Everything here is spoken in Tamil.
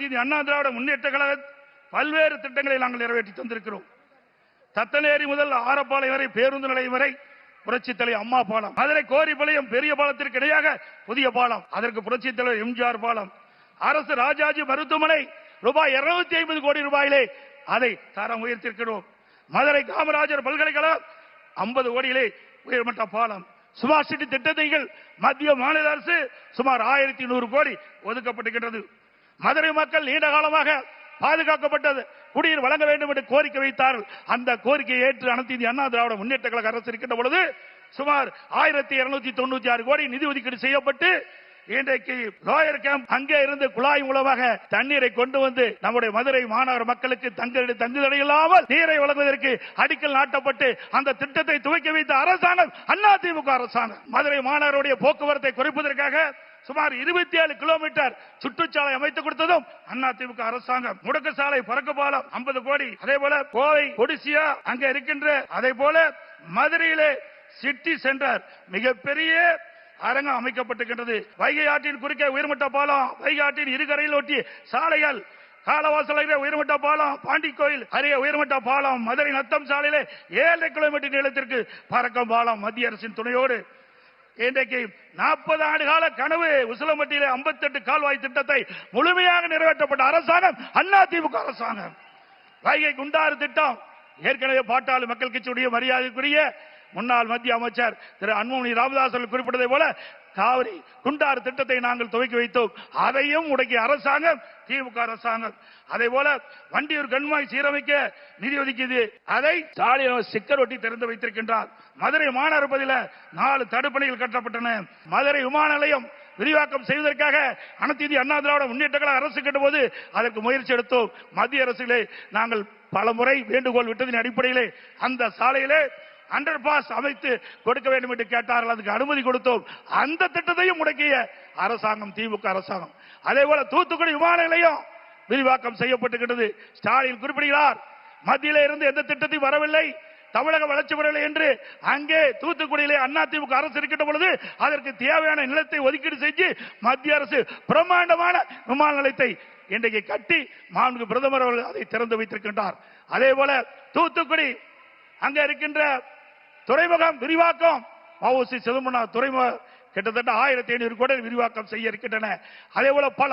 இந்திய அண்ணா திராவிட முன்னேற்ற கழக பல்வேறு திட்டங்களை நாங்கள் நிறைவேற்றி தந்திருக்கிறோம். தத்தனேரி முதல் ஆரப்பாளையம் வரை பேருந்து நிலையம் வரை புரட்சித் தலைவர் அம்மா பாலம், மதுரை கோரிப்பாளையம் பெரிய பாலத்திற்கு இணையாக புதிய பாலம், அதற்கு புரட்சித் தலைவர் எம்ஜிஆர் பாலம், அரசு ராஜாஜி மருத்துவமனை ரூபாய் 250 கோடி ரூபாயிலே அதை தரம் உயர்த்திருக்கிறோம். மதுரை காமராஜர் பல்கலைக்கழகம் 50 கோடியிலே உயர்மட்ட பாலம், ஸ்மார்ட் சிட்டி திட்டங்கள் மத்திய மாநில அரசு சுமார் 1100 கோடி ஒதுக்கப்பட்டிருக்கிறது. மதுரை மக்கள் நீண்ட காலமாக பாதுகாக்கப்பட்டது குடிநீர் வழங்க வேண்டும் என்று கோரிக்கை வைத்தார்கள். அந்த கோரிக்கையை ஏற்று அனைத்து இந்திய அண்ணா திராவிட முன்னேற்ற கழக அரசு இருக்கின்ற பொழுது சுமார் 1296 கோடி நிதி ஒதுக்கீடு செய்யப்பட்டு இன்றைக்கு லோயர் கேம்ப் அங்கே இருந்து குழாய் மூலமாக தண்ணீரை கொண்டு வந்து நம்முடைய மதுரை மாநகர மக்களுக்கு தங்குதடை இல்லாமல் நீரை வழங்குவதற்கு அடிக்கல் நாட்டப்பட்டு அந்த திட்டத்தை துவக்கி வைத்த அரசாங்கம் அதிமுக அரசாங்கம். மதுரை மாநகருடைய போக்குவரத்தை குறைப்பதற்காக சுமார் 27 கிலோமீட்டர் சுற்றுச்சாலை அமைத்து கொடுத்ததும் அதிமுக அரசாங்கம். முடக்கு சாலை பறக்க பாலம் 50 கோடி, அதே போல கோவை கொடிசியா அங்கே இருக்கின்ற, அதே போல மதுரையிலே சிட்டி சென்டர் மிகப்பெரிய அரங்கம் அமைக்கப்பட்டிருக்கின்றது. வைகை ஆற்றின் குறுக்கே உயர்மட்ட பாலம், வைகை ஆற்றின் இருகரையில் ஒட்டி சாலைகள், காலவாசல் உயர்மட்ட பாலம், பாண்டி கோயில் அருகே உயர்மட்ட பாலம், மதுரை நத்தம் சாலையிலே 7 கிலோமீட்டர் நீளத்திற்கு பறக்கும் பாலம் மத்திய அரசின் துணையோடு இன்றைக்கு 40 ஆண்டு கால கனவு உசிலம்பட்டியிலே 58 கால்வாய் திட்டத்தை முழுமையாக நிறைவேற்றப்பட்ட அரசாங்கம் அதிமுக அரசாங்கம். வைகை குண்டாறு திட்டம் ஏற்கனவே பாட்டாளி மக்கள் கட்சியுடைய மரியாதைக்குரிய முன்னாள் மத்திய அமைச்சர் திரு அன்புமணி ராமதாஸ் குறிப்பிட்டதை போல காவிரி குண்டாறு திட்டத்தை நாங்கள் துவக்கி வைத்தோம். அதையும் உடைக்கிய அரசாங்கம் திமுக அரசாங்கம். அதே போல வண்டியூர் கண்மாய் சீரமைக்க நிதி ஒதுக்கியது, அதை ஸ்டாலின் ஸ்டிக்கர் ஒட்டி திறந்து வைத்திருக்கின்றார். மதுரை மாநகர பகுதியில் 4 தடுப்பணைகள் கட்டப்பட்டன. மதுரை விமான நிலையம் விரிவாக்கம் செய்வதற்காக அனைத்து இந்திய அண்ணா திராவிட முன்னேற்ற கழக அரசு கேட்டபோது அதற்கு முயற்சி எடுத்தோம். மத்திய அரசிலே நாங்கள் பல முறை வேண்டுகோள் விட்டதின் அடிப்படையிலே அந்த சாலையிலே அண்டர் பாஸ் அமைத்து கொடுக்க வேண்டும் என்று கேட்டார்கள். அதுக்கு அனுமதி கொடுத்தோம். அந்த திட்டத்தையும் முடக்கிய அரசாங்கம் திமுக அரசாங்கம். அதே போல தூத்துக்குடி விமான நிலையம் விரிவாக்கம் செய்யப்பட்டிருக்கிறது. ஸ்டாலின் குறிப்பிடுகிறார், மத்தியிலே இருந்து எந்த திட்டத்தையும் வரவில்லை, தமிழக வளர்ச்சி பெறவில்லை என்று. அங்கே தூத்துக்குடியிலே அதிமுக அரசு இருக்கின்ற பொழுது அதற்கு தேவையான நிலத்தை ஒதுக்கீடு செஞ்சு மத்திய அரசு பிரம்மாண்டமான விமான நிலையத்தை இன்றைக்கு கட்டி மாண்புமிகு பிரதமர் அவர்கள் அதை திறந்து வைத்திருக்கின்றார். அதே போல தூத்துக்குடி அங்க இருக்கின்ற துறைமுகம் விரிவாக்கம், வஉசி சிதம்பரம் துறைமுகம் கிட்டத்தட்ட 1500 கோடி விரிவாக்கம் செய்ய இருக்கின்றன. அதே போல பல